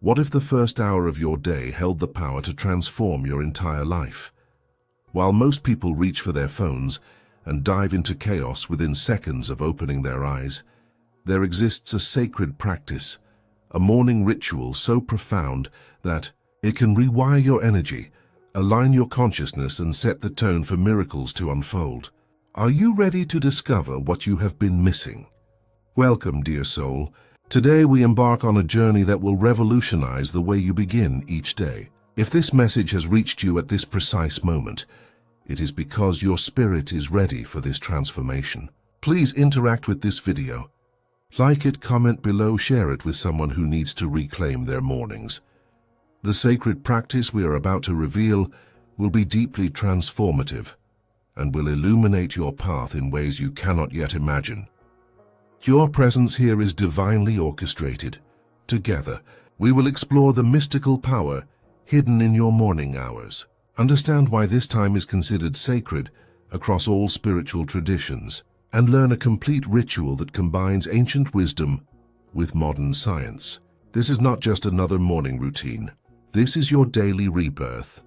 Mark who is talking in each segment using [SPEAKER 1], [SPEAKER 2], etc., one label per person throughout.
[SPEAKER 1] What if the first hour of your day held the power to transform your entire life? While most people reach for their phones and dive into chaos within seconds of opening their eyes, there exists a sacred practice, a morning ritual so profound that it can rewire your energy, align your consciousness, and set the tone for miracles to unfold. Are you ready to discover what you have been missing? Welcome, dear soul. Today we embark on a journey that will revolutionize the way you begin each day. If this message has reached you at this precise moment, it is because your spirit is ready for this transformation. Please interact with this video. Like it, comment below, share it with someone who needs to reclaim their mornings. The sacred practice we are about to reveal will be deeply transformative and will illuminate your path in ways you cannot yet imagine. Your presence here is divinely orchestrated. Together, we will explore the mystical power hidden in your morning hours. Understand why this time is considered sacred across all spiritual traditions, and learn a complete ritual that combines ancient wisdom with modern science. This is not just another morning routine. This is your daily rebirth.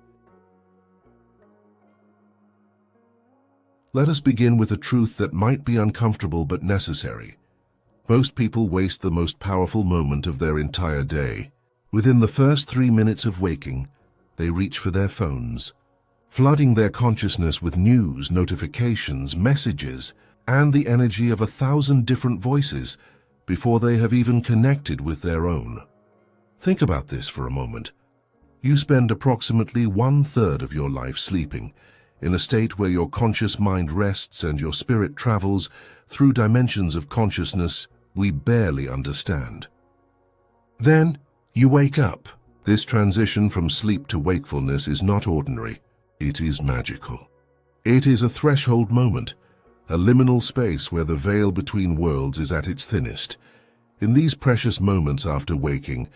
[SPEAKER 1] Let us begin with a truth that might be uncomfortable but necessary. Most people waste the most powerful moment of their entire day. Within the first 3 minutes of waking, they reach for their phones, flooding their consciousness with news, notifications, messages, and the energy of 1,000 different voices before they have even connected with their own. Think about this for a moment. You spend approximately 1/3 of your life sleeping, in a state where your conscious mind rests and your spirit travels through dimensions of consciousness we barely understand. Then, you wake up. This transition from sleep to wakefulness is not ordinary. It is magical. It is a threshold moment, a liminal space where the veil between worlds is at its thinnest. In these precious moments after waking,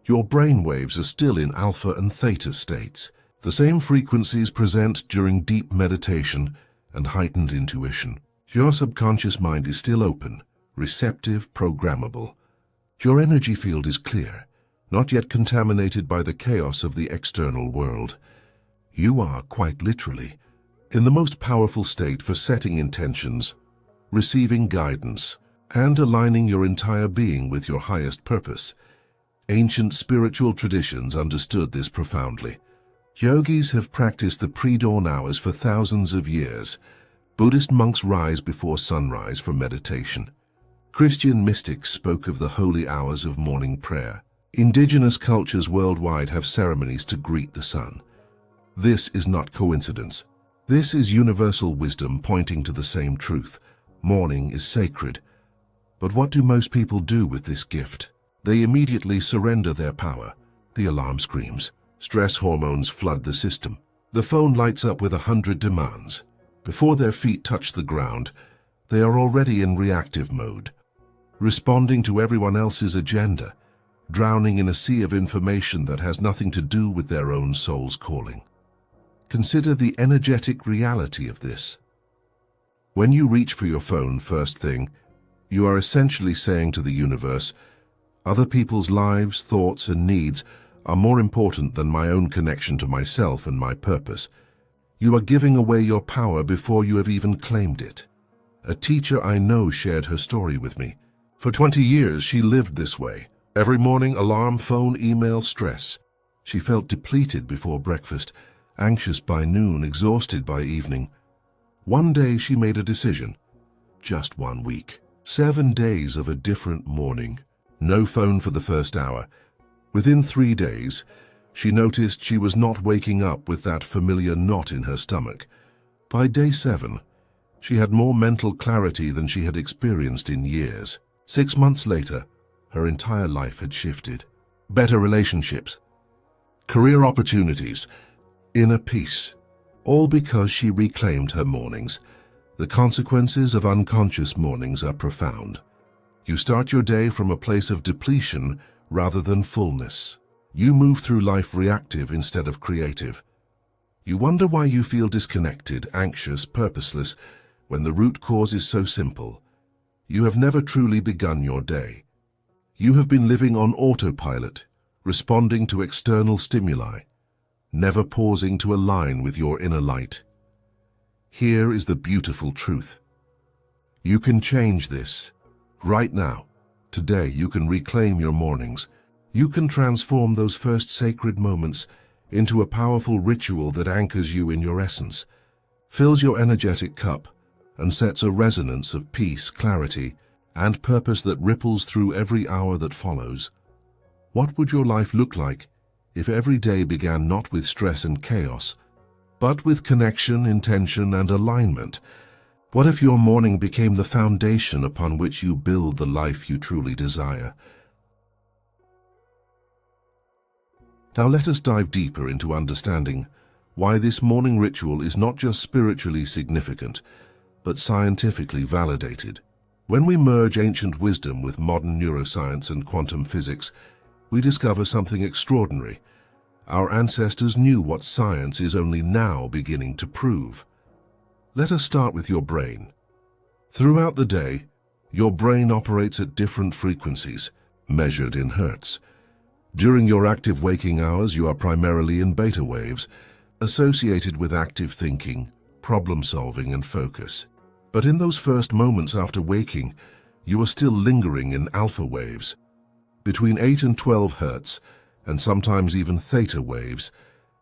[SPEAKER 1] your brain waves are still in alpha and theta states, the same frequencies present during deep meditation and heightened intuition. Your subconscious mind is still open, receptive, programmable. Your energy field is clear, not yet contaminated by the chaos of the external world. You are, quite literally, in the most powerful state for setting intentions, receiving guidance, and aligning your entire being with your highest purpose. Ancient spiritual traditions understood this profoundly. Yogis have practiced the pre-dawn hours for thousands of years. Buddhist monks rise before sunrise for meditation. Christian mystics spoke of the holy hours of morning prayer. Indigenous cultures worldwide have ceremonies to greet the sun. This is not coincidence. This is universal wisdom pointing to the same truth. Morning is sacred. But what do most people do with this gift? They immediately surrender their power. The alarm screams. Stress hormones flood the system. The phone lights up with 100 demands. Before their feet touch the ground, they are already in reactive mode, responding to everyone else's agenda, drowning in a sea of information that has nothing to do with their own soul's calling. Consider the energetic reality of this. When you reach for your phone first thing, you are essentially saying to the universe, other people's lives, thoughts, and needs are more important than my own connection to myself and my purpose. You are giving away your power before you have even claimed it. A teacher I know shared her story with me. For 20 years, she lived this way. Every morning, alarm, phone, email, stress. She felt depleted before breakfast, anxious by noon, exhausted by evening. One day, she made a decision. Just 1 week. 7 days of a different morning. No phone for the first hour. Within 3 days, she noticed she was not waking up with that familiar knot in her stomach. By day 7, she had more mental clarity than she had experienced in years. 6 months later, her entire life had shifted. Better relationships, career opportunities, inner peace, all because she reclaimed her mornings. The consequences of unconscious mornings are profound. You start your day from a place of depletion rather than fullness. You move through life reactive instead of creative. You wonder why you feel disconnected, anxious, purposeless, when the root cause is so simple. You have never truly begun your day. You have been living on autopilot, responding to external stimuli, never pausing to align with your inner light. Here is the beautiful truth. You can change this. Right now, today, you can reclaim your mornings. You can transform those first sacred moments into a powerful ritual that anchors you in your essence, fills your energetic cup, and sets a resonance of peace, clarity, and purpose that ripples through every hour that follows. What would your life look like if every day began not with stress and chaos, but with connection, intention, and alignment? What if your morning became the foundation upon which you build the life you truly desire? Now let us dive deeper into understanding why this morning ritual is not just spiritually significant, but scientifically validated. When we merge ancient wisdom with modern neuroscience and quantum physics, we discover something extraordinary. Our ancestors knew what science is only now beginning to prove. Let us start with your brain. Throughout the day, your brain operates at different frequencies, measured in hertz. During your active waking hours, you are primarily in beta waves, associated with active thinking, problem-solving, and focus. But in those first moments after waking, you are still lingering in alpha waves, between 8 and 12 hertz, and sometimes even theta waves.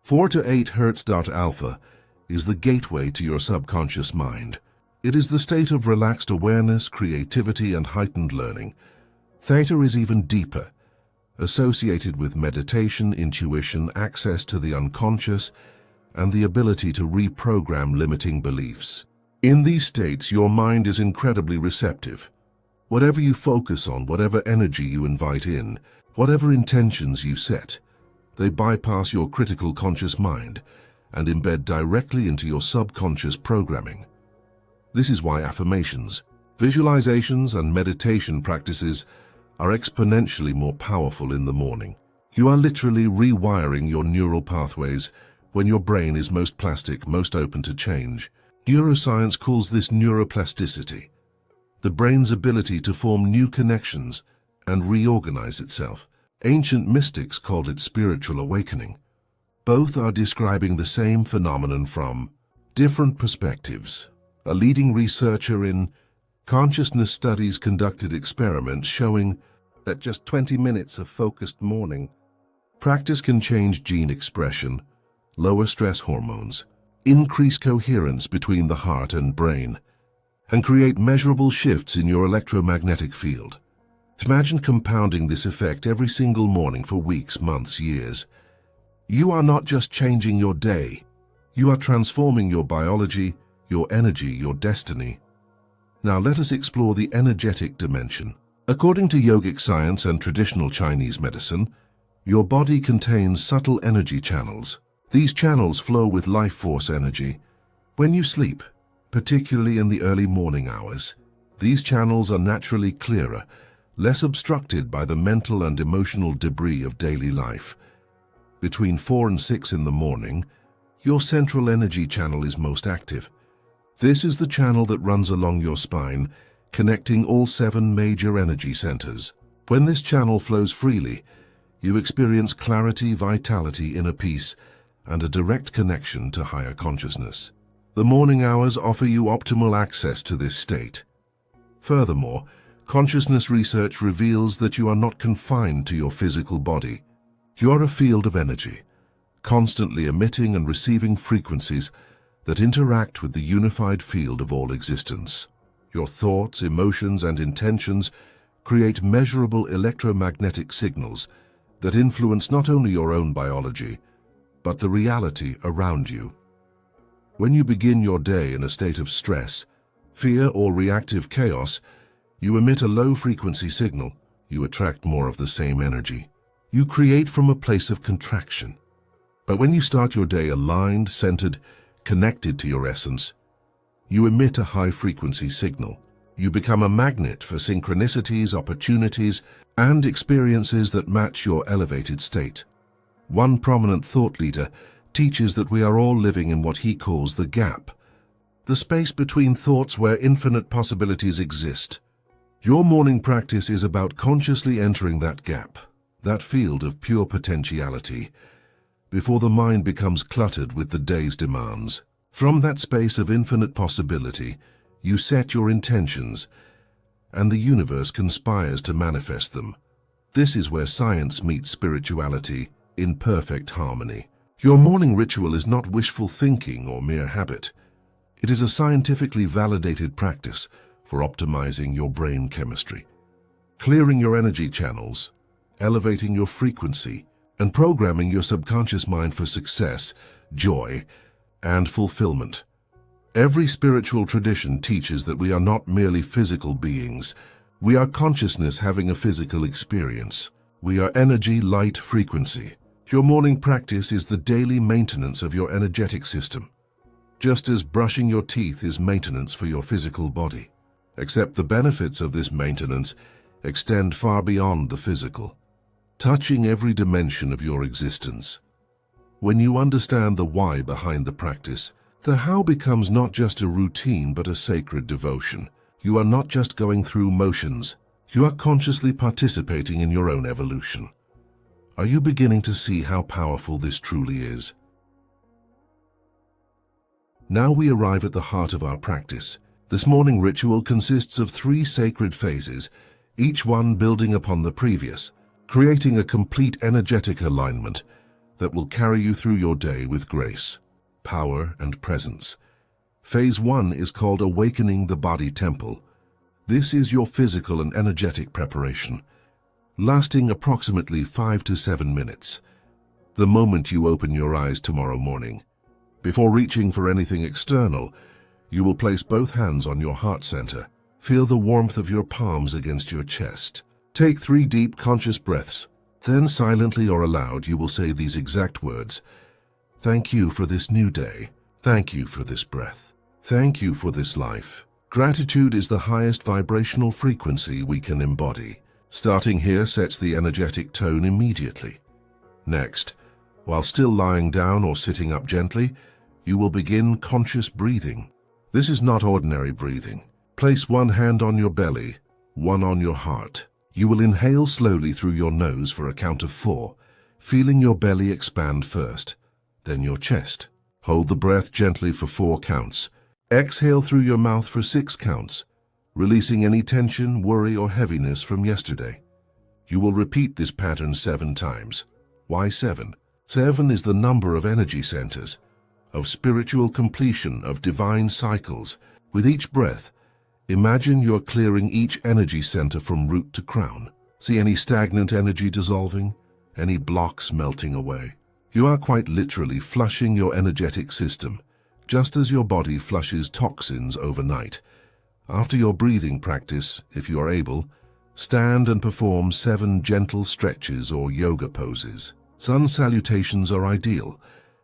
[SPEAKER 1] 4 to 8 hertz.alpha is the gateway to your subconscious mind. It is the state of relaxed awareness, creativity, and heightened learning. Theta is even deeper, associated with meditation, intuition, access to the unconscious, and the ability to reprogram limiting beliefs. In these states, your mind is incredibly receptive. Whatever you focus on, whatever energy you invite in, whatever intentions you set, they bypass your critical conscious mind and embed directly into your subconscious programming. This is why affirmations, visualizations, and meditation practices are exponentially more powerful in the morning. You are literally rewiring your neural pathways when your brain is most plastic, most open to change. Neuroscience calls this neuroplasticity, the brain's ability to form new connections and reorganize itself. Ancient mystics called it spiritual awakening. Both are describing the same phenomenon from different perspectives. A leading researcher in consciousness studies conducted experiments showing that just 20 minutes of focused morning practice can change gene expression, lower stress hormones, increase coherence between the heart and brain, and create measurable shifts in your electromagnetic field. Imagine compounding this effect every single morning for weeks, months, years. You are not just changing your day, you are transforming your biology, your energy, your destiny. Now let us explore the energetic dimension. According to yogic science and traditional Chinese medicine, your body contains subtle energy channels. These channels flow with life force energy. When you sleep, particularly in the early morning hours, these channels are naturally clearer, less obstructed by the mental and emotional debris of daily life. Between 4 and 6 in the morning, your central energy channel is most active. This is the channel that runs along your spine, connecting all 7 major energy centers. When this channel flows freely, you experience clarity, vitality, inner peace, and a direct connection to higher consciousness. The morning hours offer you optimal access to this state. Furthermore, consciousness research reveals that you are not confined to your physical body. You are a field of energy, constantly emitting and receiving frequencies that interact with the unified field of all existence. Your thoughts, emotions, and intentions create measurable electromagnetic signals that influence not only your own biology, but the reality around you. When you begin your day in a state of stress, fear, or reactive chaos, you emit a low-frequency signal. You attract more of the same energy. You create from a place of contraction. But when you start your day aligned, centered, connected to your essence, you emit a high-frequency signal. You become a magnet for synchronicities, opportunities, and experiences that match your elevated state. One prominent thought leader teaches that we are all living in what he calls the gap, the space between thoughts where infinite possibilities exist. Your morning practice is about consciously entering that gap. that field of pure potentiality, before the mind becomes cluttered with the day's demands. From that space of infinite possibility, you set your intentions, and the universe conspires to manifest them. This is where science meets spirituality in perfect harmony. Your morning ritual is not wishful thinking or mere habit. It is a scientifically validated practice for optimizing your brain chemistry, clearing your energy channels, elevating your frequency, and programming your subconscious mind for success, joy, and fulfillment. Every spiritual tradition teaches that we are not merely physical beings. We are consciousness having a physical experience. We are energy, light, frequency. Your morning practice is the daily maintenance of your energetic system, just as brushing your teeth is maintenance for your physical body. Except the benefits of this maintenance extend far beyond the physical, touching every dimension of your existence. When you understand the why behind the practice, the how becomes not just a routine but a sacred devotion. You are not just going through motions, you are consciously participating in your own evolution. Are you beginning to see how powerful this truly is? Now we arrive at the heart of our practice. This morning ritual consists of 3 sacred phases, each one building upon the previous, creating a complete energetic alignment that will carry you through your day with grace, power, and presence. Phase 1 is called Awakening the Body Temple. This is your physical and energetic preparation, lasting approximately 5 to 7 minutes, the moment you open your eyes tomorrow morning. Before reaching for anything external, you will place both hands on your heart center. Feel the warmth of your palms against your chest. Take 3 deep, conscious breaths. Then silently or aloud, you will say these exact words. Thank you for this new day. Thank you for this breath. Thank you for this life. Gratitude is the highest vibrational frequency we can embody. Starting here sets the energetic tone immediately. Next, while still lying down or sitting up gently, you will begin conscious breathing. This is not ordinary breathing. Place 1 hand on your belly, 1 on your heart. You will inhale slowly through your nose for a count of 4, feeling your belly expand first, then your chest. Hold the breath gently for 4 counts. Exhale through your mouth for 6 counts, releasing any tension, worry, or heaviness from yesterday. You will repeat this pattern 7 times. Why 7? 7 is the number of energy centers, of spiritual completion, of divine cycles. With each breath, imagine you're clearing each energy center from root to crown. See any stagnant energy dissolving, any blocks melting away. You are quite literally flushing your energetic system, just as your body flushes toxins overnight. After your breathing practice, if you are able, stand and perform 7 gentle stretches or yoga poses. Sun salutations are ideal,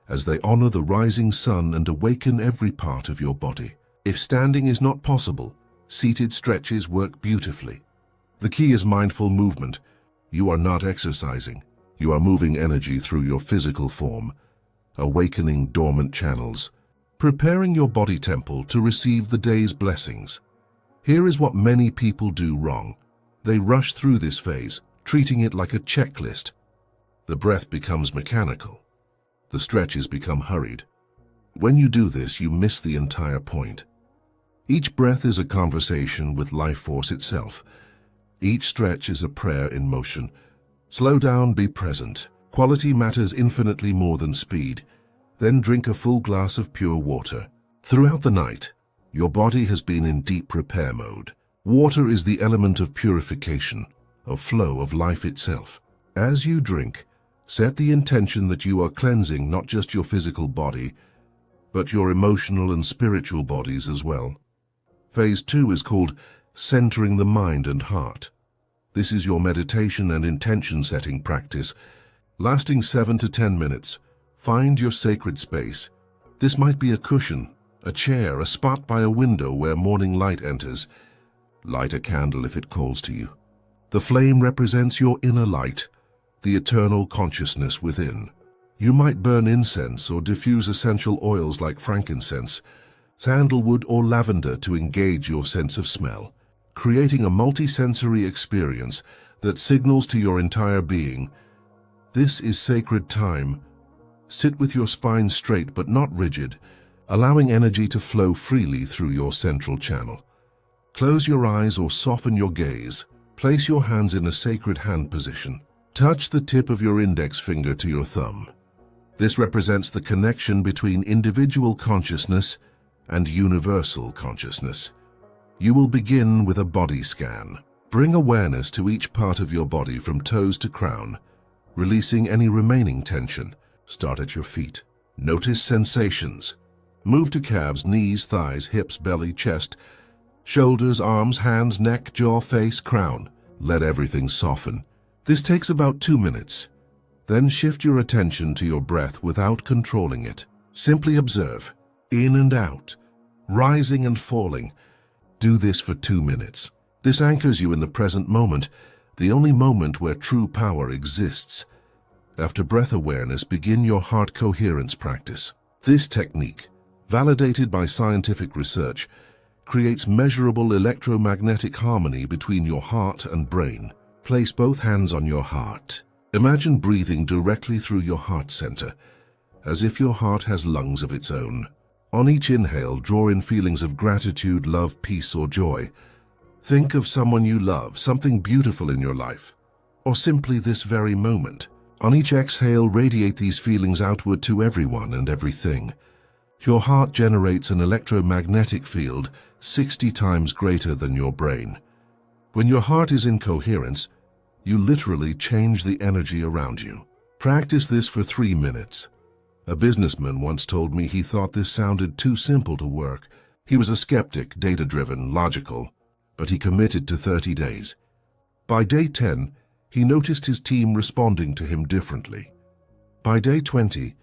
[SPEAKER 1] as they honor the rising sun and awaken every part of your body. If standing is not possible, seated stretches work beautifully. The key is mindful movement. You are not exercising. You are moving energy through your physical form, awakening dormant channels, preparing your body temple to receive the day's blessings. Here is what many people do wrong. They rush through this phase, treating it like a checklist. The breath becomes mechanical. The stretches become hurried. When you do this, you miss the entire point. Each breath is a conversation with life force itself. Each stretch is a prayer in motion. Slow down, be present. Quality matters infinitely more than speed. Then drink a full glass of pure water. Throughout the night, your body has been in deep repair mode. Water is the element of purification, of flow, of life itself. As you drink, set the intention that you are cleansing not just your physical body, but your emotional and spiritual bodies as well. Phase 2 is called Centering the Mind and Heart. This is your meditation and intention-setting practice, lasting 7 to 10 minutes. Find your sacred space. This might be a cushion, a chair, a spot by a window where morning light enters. Light a candle if it calls to you. The flame represents your inner light, the eternal consciousness within. You might burn incense or diffuse essential oils like frankincense, sandalwood, or lavender to engage your sense of smell, creating a multisensory experience that signals to your entire being, this is sacred time. Sit with your spine straight but not rigid, allowing energy to flow freely through your central channel. Close your eyes or soften your gaze. Place your hands in a sacred hand position. Touch the tip of your index finger to your thumb. This represents the connection between individual consciousness and universal consciousness. You will begin with a body scan. Bring awareness to each part of your body from toes to crown, releasing any remaining tension. Start at your feet. Notice sensations. Move to calves, knees, thighs, hips, belly, chest, shoulders, arms, hands, neck, jaw, face, crown. Let everything soften. This takes about 2 minutes. Then shift your attention to your breath without controlling it. Simply observe, in and out, rising and falling. Do this for 2 minutes. This anchors you in the present moment, the only moment where true power exists. After breath awareness, begin your heart coherence practice. This technique, validated by scientific research, creates measurable electromagnetic harmony between your heart and brain. Place both hands on your heart. Imagine breathing directly through your heart center, as if your heart has lungs of its own. On each inhale, draw in feelings of gratitude, love, peace, or joy. Think of someone you love, something beautiful in your life, or simply this very moment. On each exhale, radiate these feelings outward to everyone and everything. Your heart generates an electromagnetic field 60 times greater than your brain. When your heart is in coherence, you literally change the energy around you. Practice this for 3 minutes. A businessman once told me he thought this sounded too simple to work. He was a skeptic, data-driven, logical, but he committed to 30 days. By day 10, he noticed his team responding to him differently. By day 20,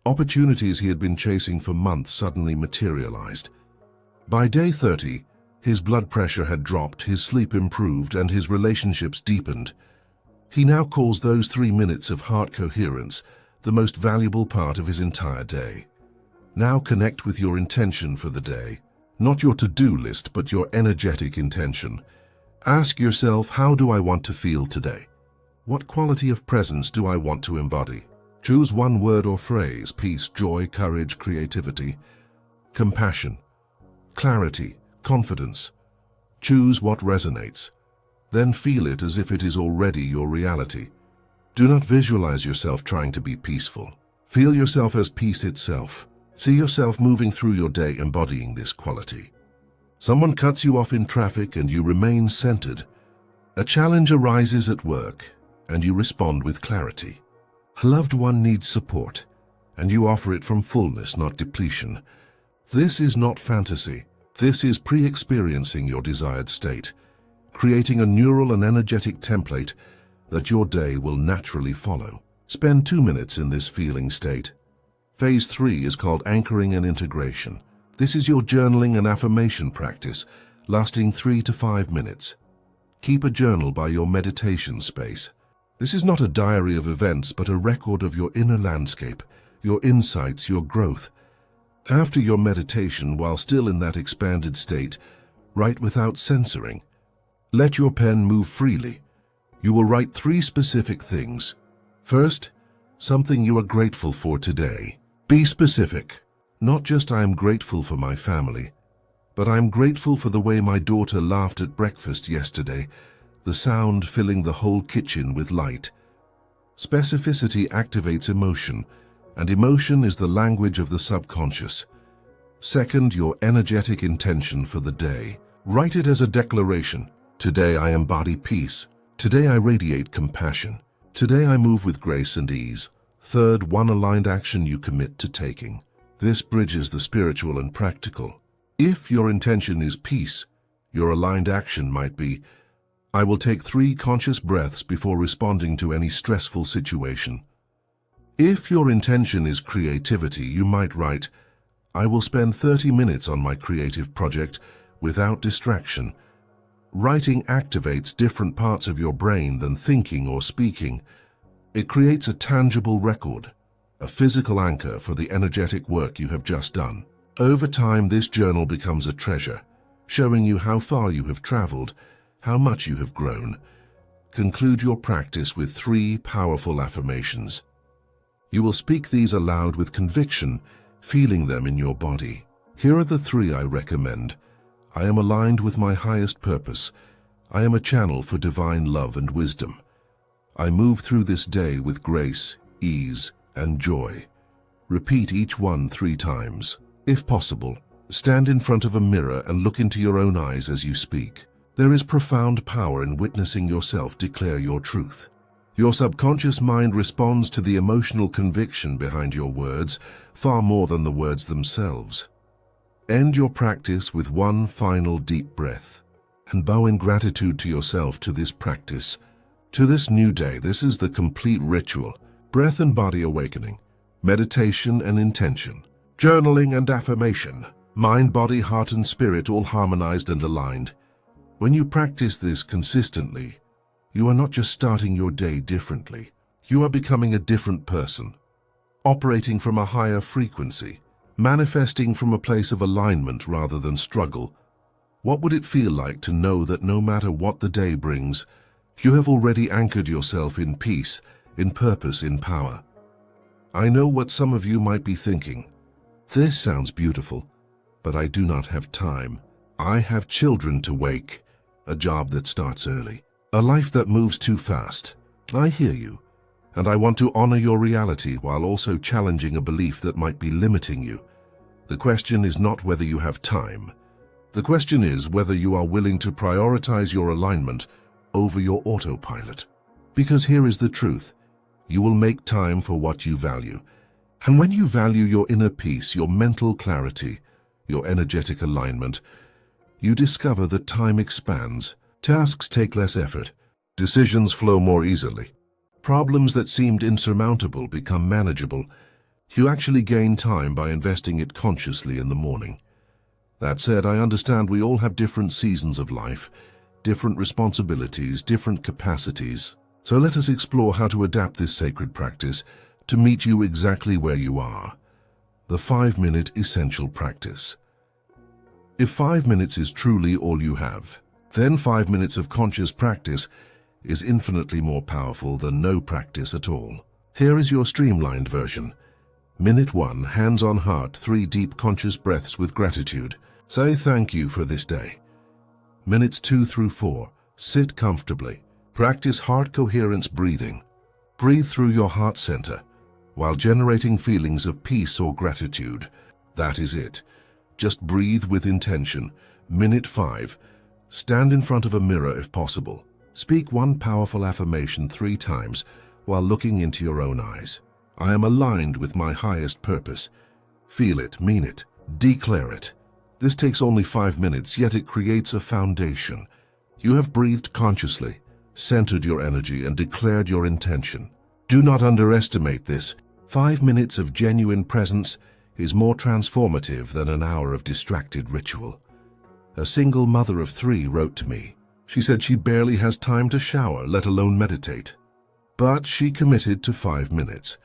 [SPEAKER 1] opportunities he had been chasing for months suddenly materialized. By day 30, his blood pressure had dropped, his sleep improved, and his relationships deepened. He now calls those 3 minutes of heart coherence the most valuable part of his entire day. Now connect with your intention for the day. Not your to-do list, but your energetic intention. Ask yourself, how do I want to feel today? What quality of presence do I want to embody? Choose one word or phrase: peace, joy, courage, creativity, compassion, clarity, confidence. Choose what resonates. Then feel it as if it is already your reality. Do not visualize yourself trying to be peaceful. Feel yourself as peace itself. See yourself moving through your day embodying this quality. Someone cuts you off in traffic and you remain centered. A challenge arises at work and you respond with clarity. A loved one needs support and you offer it from fullness, not depletion. This is not fantasy. This is pre-experiencing your desired state, creating a neural and energetic template that your day will naturally follow. Spend 2 minutes in this feeling state. Phase 3 is called anchoring and integration. This is your journaling and affirmation practice, lasting 3 to 5 minutes. Keep a journal by your meditation space. This is not a diary of events, but a record of your inner landscape, your insights, your growth. After your meditation, while still in that expanded state, write without censoring. Let your pen move freely. You will write 3 specific things. First, something you are grateful for today. Be specific. Not just I am grateful for my family, but I am grateful for the way my daughter laughed at breakfast yesterday, the sound filling the whole kitchen with light. Specificity activates emotion, and emotion is the language of the subconscious. Second, your energetic intention for the day. Write it as a declaration. Today I embody peace. Today I radiate compassion. Today I move with grace and ease. Third, one aligned action you commit to taking. This bridges the spiritual and practical. If your intention is peace, your aligned action might be, I will take 3 conscious breaths before responding to any stressful situation. If your intention is creativity, you might write, I will spend 30 minutes on my creative project without distraction. Writing activates different parts of your brain than thinking or speaking. It creates a tangible record, a physical anchor for the energetic work you have just done. Over time, this journal becomes a treasure, showing you how far you have traveled, how much you have grown, conclude your practice with 3 powerful affirmations. You will speak these aloud with conviction, feeling them in your body. Here are the 3 I recommend. I am aligned with my highest purpose. I am a channel for divine love and wisdom. I move through this day with grace, ease, and joy. Repeat each one 3 times. If possible, stand in front of a mirror and look into your own eyes as you speak. There is profound power in witnessing yourself declare your truth. Your subconscious mind responds to the emotional conviction behind your words far more than the words themselves. End your practice with one final deep breath and bow in gratitude to yourself to this practice, to this new day. This is the complete ritual: breath and body awakening, meditation and intention, journaling and affirmation, mind, body, heart, and spirit all harmonized and aligned. When you practice this consistently, you are not just starting your day differently. You are becoming a different person, operating from a higher frequency, manifesting from a place of alignment rather than struggle. What would it feel like to know that no matter what the day brings, you have already anchored yourself in peace, in purpose, in power? I know what some of you might be thinking. This sounds beautiful, but I do not have time. I have children to wake, a job that starts early, a life that moves too fast. I hear you, and I want to honor your reality while also challenging a belief that might be limiting you. The question is not whether you have time. The question is whether you are willing to prioritize your alignment over your autopilot. Because here is the truth: you will make time for what you value. And when you value your inner peace, your mental clarity, your energetic alignment, you discover that time expands, tasks take less effort, decisions flow more easily. Problems that seemed insurmountable become manageable. You actually gain time by investing it consciously in the morning. That said, I understand we all have different seasons of life, different responsibilities, different capacities. So let us explore how to adapt this sacred practice to meet you exactly where you are. The 5-minute essential practice. If 5 minutes is truly all you have, then 5 minutes of conscious practice is infinitely more powerful than no practice at all. Here is your streamlined version. Minute 1, hands on heart, 3 deep conscious breaths with gratitude. Say thank you for this day. Minutes 2 through 4, sit comfortably. Practice heart coherence breathing. Breathe through your heart center while generating feelings of peace or gratitude. That is it. Just breathe with intention. Minute 5, stand in front of a mirror if possible. Speak one powerful affirmation 3 times while looking into your own eyes. I am aligned with my highest purpose. Feel it, mean it, declare it. This takes only 5 minutes, yet it creates a foundation. You have breathed consciously, centered your energy, and declared your intention. Do not underestimate this. 5 minutes of genuine presence is more transformative than an hour of distracted ritual. A single mother of 3 wrote to me. She said she barely has time to shower, let alone meditate. But she committed to 5 minutes.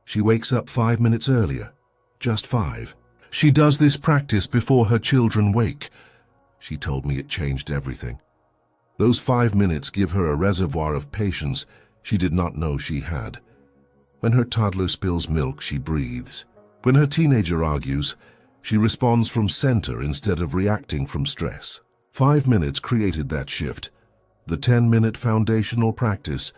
[SPEAKER 1] She wakes up 5 minutes earlier, just 5. She does this practice before her children wake. She told me it changed everything. Those 5 minutes give her a reservoir of patience she did not know she had. When her toddler spills milk, she breathes. When her teenager argues, she responds from center instead of reacting from stress. 5 minutes created that shift. The 10-minute foundational practice.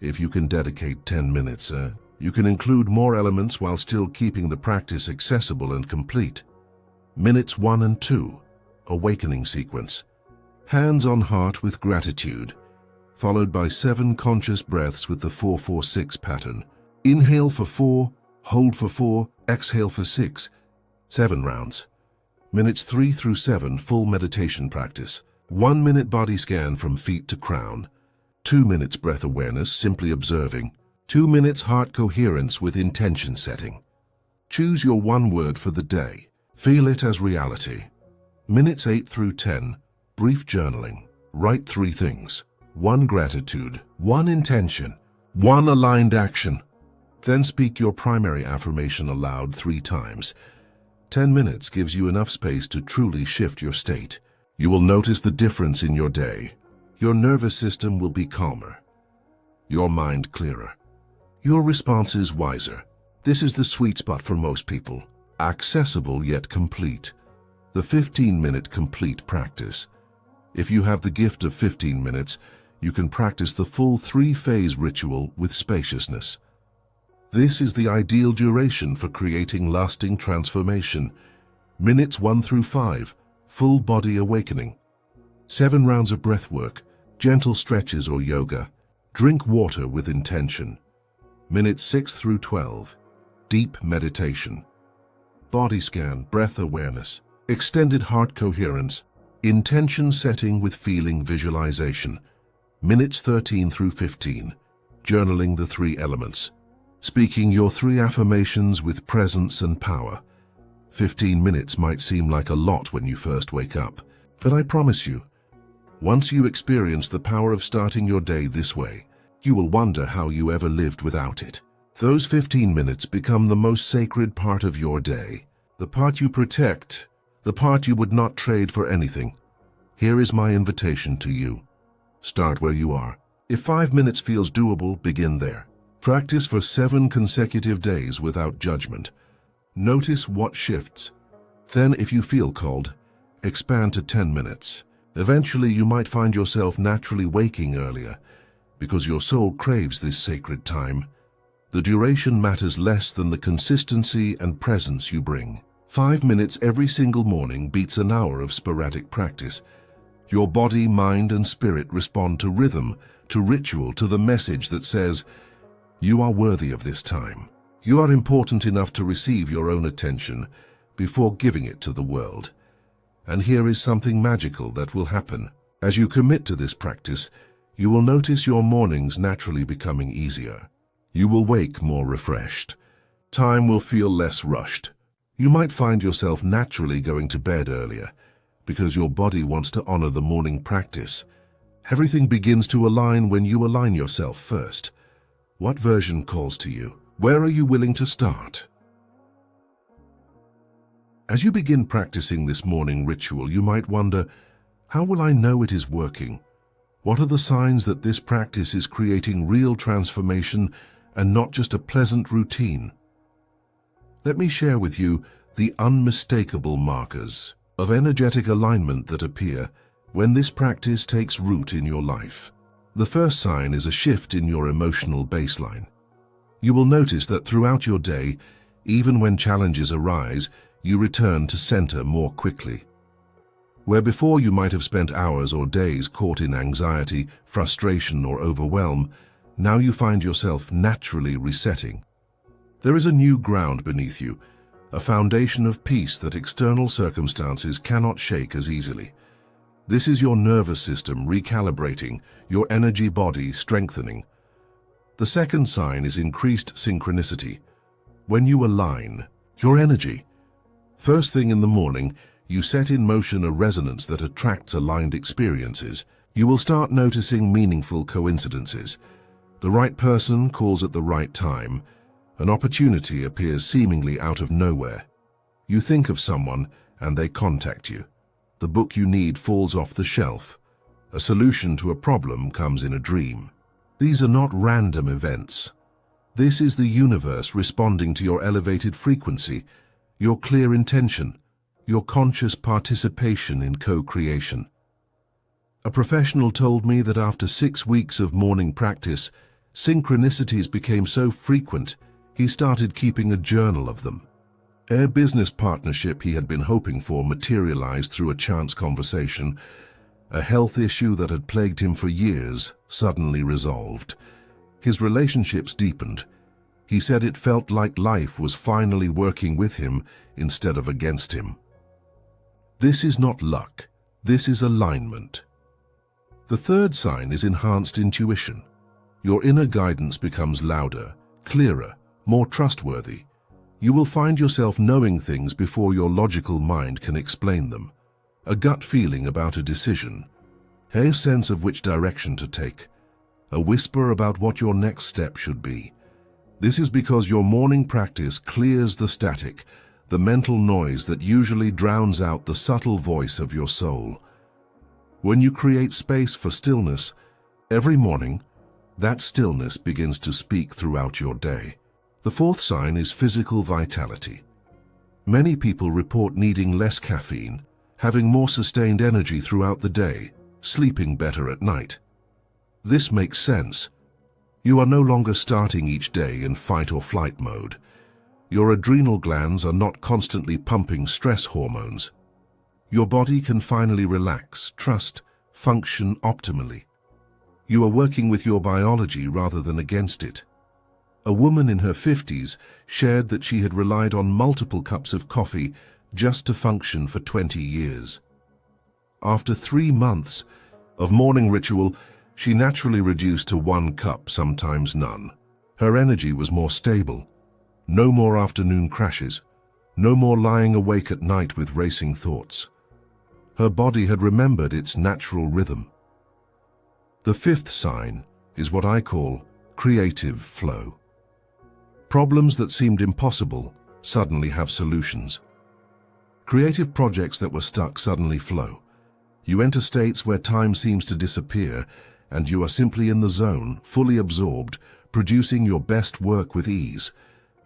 [SPEAKER 1] If you can dedicate 10 minutes, you can include more elements while still keeping the practice accessible and complete. Minutes 1 and 2, awakening sequence. Hands on heart with gratitude, followed by 7 conscious breaths with the 4-4-6 pattern. Inhale for 4, hold for 4, exhale for 6. 7 rounds. Minutes 3 through 7, full meditation practice. 1 minute body scan from feet to crown. 2 minutes breath awareness, simply observing. 2 minutes heart coherence with intention setting. Choose your one word for the day. Feel it as reality. Minutes 8 through 10, brief journaling. Write 3 things. 1 gratitude, 1 intention, 1 aligned action. Then speak your primary affirmation aloud 3 times. 10 minutes gives you enough space to truly shift your state. You will notice the difference in your day. Your nervous system will be calmer, your mind clearer, your responses wiser. This is the sweet spot for most people, accessible yet complete. The 15-minute complete practice. If you have the gift of 15 minutes, you can practice the full 3-phase ritual with spaciousness. This is the ideal duration for creating lasting transformation. Minutes 1 through 5, full body awakening. 7 rounds of breath work, gentle stretches or yoga. Drink water with intention. Minutes 6 through 12, deep meditation. Body scan, breath awareness. Extended heart coherence, intention setting with feeling visualization. Minutes 13 through 15, journaling the 3 elements. Speaking your 3 affirmations with presence and power. 15 minutes might seem like a lot when you first wake up, but I promise you, once you experience the power of starting your day this way, you will wonder how you ever lived without it. Those 15 minutes become the most sacred part of your day, the part you protect, the part you would not trade for anything. Here is my invitation to you. Start where you are. If 5 minutes feels doable, begin there. Practice for 7 consecutive days without judgment. Notice what shifts. Then, if you feel called, expand to 10 minutes. Eventually, you might find yourself naturally waking earlier, because your soul craves this sacred time. The duration matters less than the consistency and presence you bring. 5 minutes every single morning beats an hour of sporadic practice. Your body, mind, and spirit respond to rhythm, to ritual, to the message that says, you are worthy of this time. You are important enough to receive your own attention before giving it to the world. And here is something magical that will happen. As you commit to this practice, you will notice your mornings naturally becoming easier. You will wake more refreshed. Time will feel less rushed. You might find yourself naturally going to bed earlier because your body wants to honor the morning practice. Everything begins to align when you align yourself first. What version calls to you? Where are you willing to start? As you begin practicing this morning ritual, you might wonder, how will I know it is working? What are the signs that this practice is creating real transformation and not just a pleasant routine? Let me share with you the unmistakable markers of energetic alignment that appear when this practice takes root in your life. The first sign is a shift in your emotional baseline. You will notice that throughout your day, even when challenges arise, you return to center more quickly. Where before you might have spent hours or days caught in anxiety, frustration, or overwhelm, now you find yourself naturally resetting. There is a new ground beneath you, a foundation of peace that external circumstances cannot shake as easily. This is your nervous system recalibrating, your energy body strengthening. The second sign is increased synchronicity. When you align your energy, first thing in the morning, you set in motion a resonance that attracts aligned experiences. You will start noticing meaningful coincidences. The right person calls at the right time. An opportunity appears seemingly out of nowhere. You think of someone and they contact you. The book you need falls off the shelf. A solution to a problem comes in a dream. These are not random events. This is the universe responding to your elevated frequency, your clear intention, your conscious participation in co-creation. A professional told me that after 6 weeks of morning practice, synchronicities became so frequent, he started keeping a journal of them. A business partnership he had been hoping for materialized through a chance conversation. A health issue that had plagued him for years suddenly resolved. His relationships deepened. He said it felt like life was finally working with him instead of against him. This is not luck. This is alignment. The third sign is enhanced intuition. Your inner guidance becomes louder, clearer, more trustworthy. You will find yourself knowing things before your logical mind can explain them. A gut feeling about a decision, a sense of which direction to take, a whisper about what your next step should be. This is because your morning practice clears the static, the mental noise that usually drowns out the subtle voice of your soul. When you create space for stillness, every morning, that stillness begins to speak throughout your day. The fourth sign is physical vitality. Many people report needing less caffeine, having more sustained energy throughout the day, sleeping better at night. This makes sense. You are no longer starting each day in fight or flight mode. Your adrenal glands are not constantly pumping stress hormones. Your body can finally relax, trust, function optimally. You are working with your biology rather than against it. A woman in her 50s shared that she had relied on multiple cups of coffee just to function for 20 years. After 3 months of morning ritual, she naturally reduced to 1 cup, sometimes none. Her energy was more stable. No more afternoon crashes. No more lying awake at night with racing thoughts. Her body had remembered its natural rhythm. The fifth sign is what I call creative flow. Problems that seemed impossible suddenly have solutions. Creative projects that were stuck suddenly flow. You enter states where time seems to disappear, and you are simply in the zone, fully absorbed, producing your best work with ease.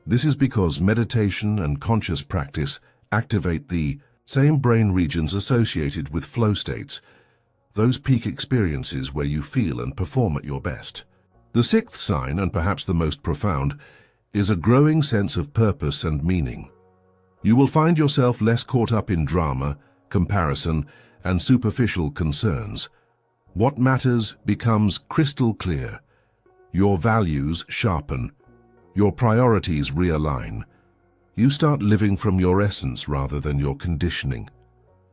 [SPEAKER 1] This is because meditation and conscious practice activate the same brain regions associated with flow states, those peak experiences where you feel and perform at your best. The sixth sign, and perhaps the most profound, is a growing sense of purpose and meaning. You will find yourself less caught up in drama, comparison, and superficial concerns. What matters becomes crystal clear. Your values sharpen. Your priorities realign. You start living from your essence rather than your conditioning.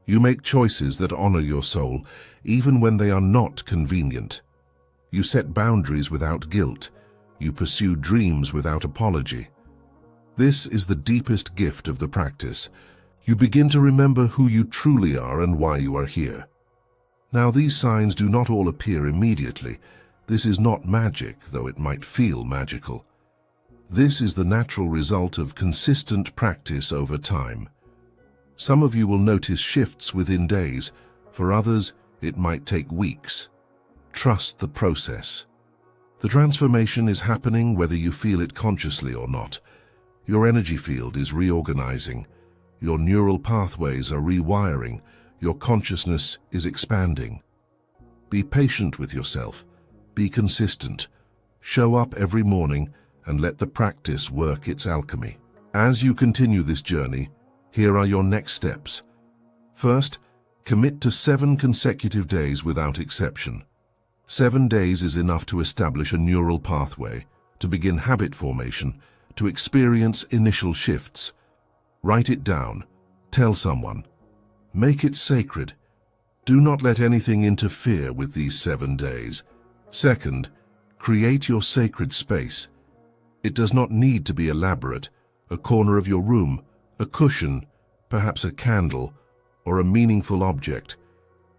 [SPEAKER 1] You make choices that honor your soul, even when they are not convenient. You set boundaries without guilt. You pursue dreams without apology. This is the deepest gift of the practice. You begin to remember who you truly are and why you are here. Now, these signs do not all appear immediately. This is not magic, though it might feel magical. This is the natural result of consistent practice over time. Some of you will notice shifts within days. For others, it might take weeks. Trust the process. The transformation is happening whether you feel it consciously or not. Your energy field is reorganizing. Your neural pathways are rewiring. Your consciousness is expanding. Be patient with yourself. Be consistent. Show up every morning and let the practice work its alchemy. As you continue this journey, here are your next steps. First, commit to 7 consecutive days without exception. 7 days is enough to establish a neural pathway, to begin habit formation, to experience initial shifts. Write it down. Tell someone. Make it sacred. Do not let anything interfere with these 7 days. Second, create your sacred space. It does not need to be elaborate. A corner of your room, a cushion, perhaps a candle, or a meaningful object.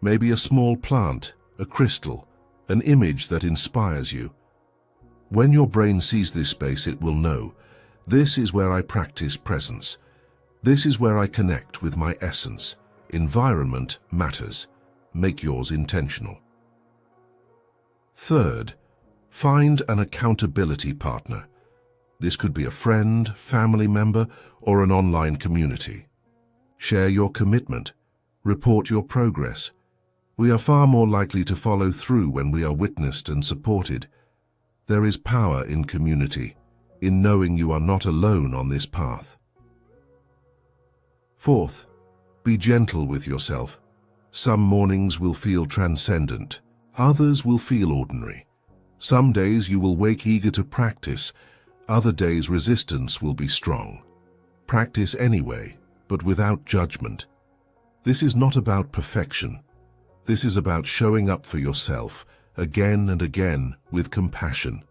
[SPEAKER 1] Maybe a small plant, a crystal, an image that inspires you. When your brain sees this space, it will know, this is where I practice presence. This is where I connect with my essence. Environment matters. Make yours intentional. Third, find an accountability partner. This could be a friend, family member, or an online community. Share your commitment. Report your progress. We are far more likely to follow through when we are witnessed and supported. There is power in community, in knowing you are not alone on this path. Fourth, be gentle with yourself. Some mornings will feel transcendent. Others will feel ordinary. Some days you will wake eager to practice. Other days resistance will be strong. Practice anyway, but without judgment. This is not about perfection. This is about showing up for yourself, again and again, with compassion.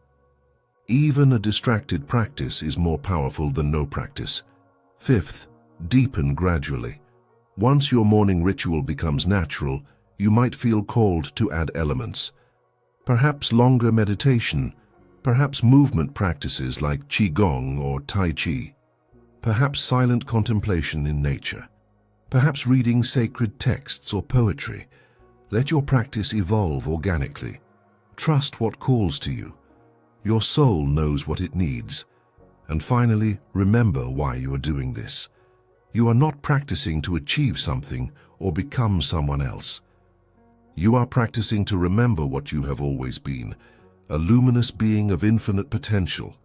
[SPEAKER 1] Even a distracted practice is more powerful than no practice. Fifth, deepen gradually. Once your morning ritual becomes natural, you might feel called to add elements. Perhaps longer meditation, perhaps movement practices like Qigong or Tai Chi, perhaps silent contemplation in nature, perhaps reading sacred texts or poetry. Let your practice evolve organically. Trust what calls to you. Your soul knows what it needs. And finally, remember why you are doing this. You are not practicing to achieve something or become someone else. You are practicing to remember what you have always been, a luminous being of infinite potential,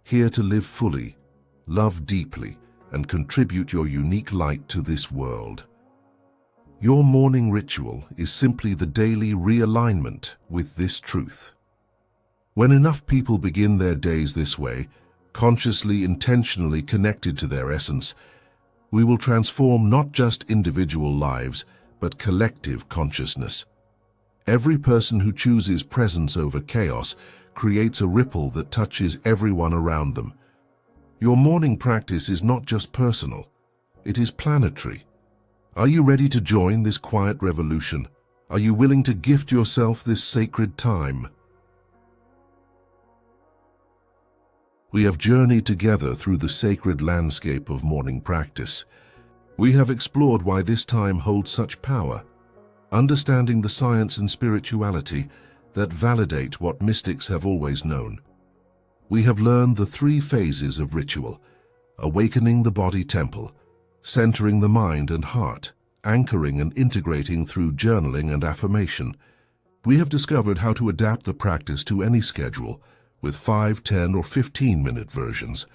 [SPEAKER 1] here to live fully, love deeply, and contribute your unique light to this world. Your morning ritual is simply the daily realignment with this truth. When enough people begin their days this way, consciously, intentionally connected to their essence, we will transform not just individual lives, but collective consciousness. Every person who chooses presence over chaos creates a ripple that touches everyone around them. Your morning practice is not just personal, it is planetary. Are you ready to join this quiet revolution? Are you willing to gift yourself this sacred time? We have journeyed together through the sacred landscape of morning practice. We have explored why this time holds such power, understanding the science and spirituality that validate what mystics have always known. We have learned the 3 phases of ritual: awakening the body temple, centering the mind and heart, anchoring and integrating through journaling and affirmation. We have discovered how to adapt the practice to any schedule, with 5, 10, or 15-minute versions.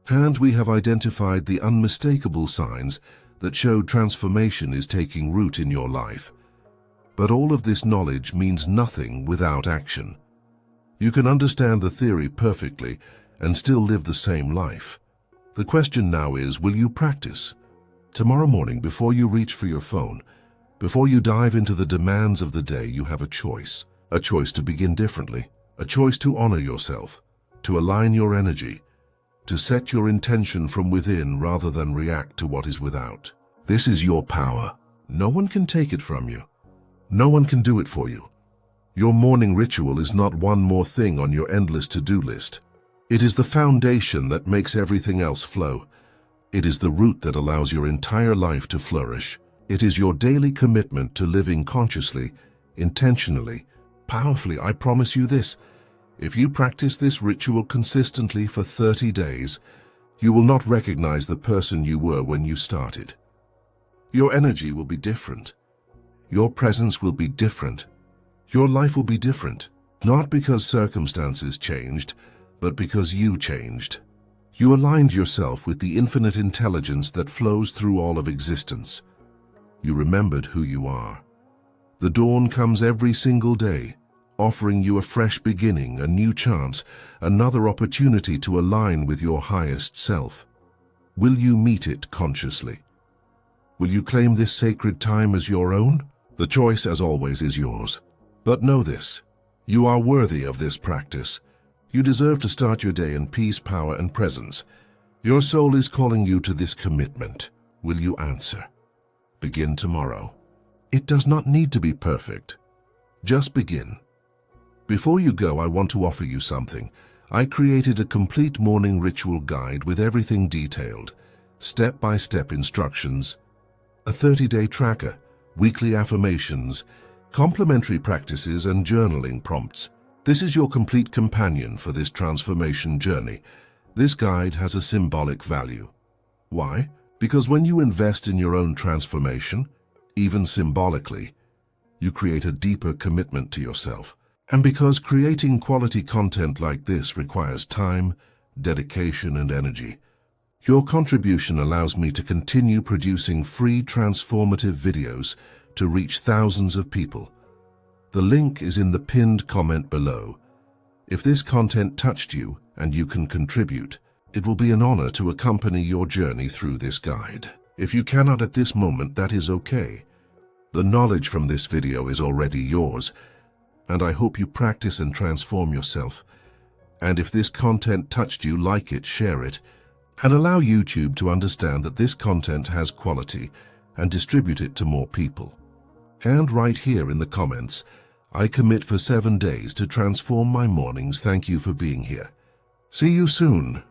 [SPEAKER 1] And we have identified the unmistakable signs that show transformation is taking root in your life. But all of this knowledge means nothing without action. You can understand the theory perfectly and still live the same life. The question now is, will you practice? Tomorrow morning, before you reach for your phone, before you dive into the demands of the day, you have a choice to begin differently, a choice to honor yourself, to align your energy, to set your intention from within rather than react to what is without. This is your power. No one can take it from you. No one can do it for you. Your morning ritual is not one more thing on your endless to-do list. It is the foundation that makes everything else flow. It is the root that allows your entire life to flourish. It is your daily commitment to living consciously, intentionally, powerfully. I promise you this: if you practice this ritual consistently for 30 days, you will not recognize the person you were when you started. Your energy will be different. Your presence will be different. Your life will be different, not because circumstances changed, but because you changed. You aligned yourself with the infinite intelligence that flows through all of existence. You remembered who you are. The dawn comes every single day, offering you a fresh beginning, a new chance, another opportunity to align with your highest self. Will you meet it consciously? Will you claim this sacred time as your own? The choice, as always, is yours. But know this: you are worthy of this practice. You deserve to start your day in peace, power, and presence. Your soul is calling you to this commitment. Will you answer? Begin tomorrow. It does not need to be perfect. Just begin. Before you go, I want to offer you something. I created a complete morning ritual guide with everything detailed, step-by-step instructions, a 30-day tracker, weekly affirmations, complementary practices, and journaling prompts. This is your complete companion for this transformation journey. This guide has a symbolic value. Why? Because when you invest in your own transformation, even symbolically, you create a deeper commitment to yourself. And because creating quality content like this requires time, dedication, and energy, your contribution allows me to continue producing free transformative videos to reach thousands of people. The link is in the pinned comment below. If this content touched you and you can contribute, it will be an honor to accompany your journey through this guide. If you cannot at this moment, that is okay. The knowledge from this video is already yours, and I hope you practice and transform yourself. And if this content touched you, like it, share it, and allow YouTube to understand that this content has quality and distribute it to more people. And right here in the comments, I commit for 7 days to transform my mornings. Thank you for being here. See you soon.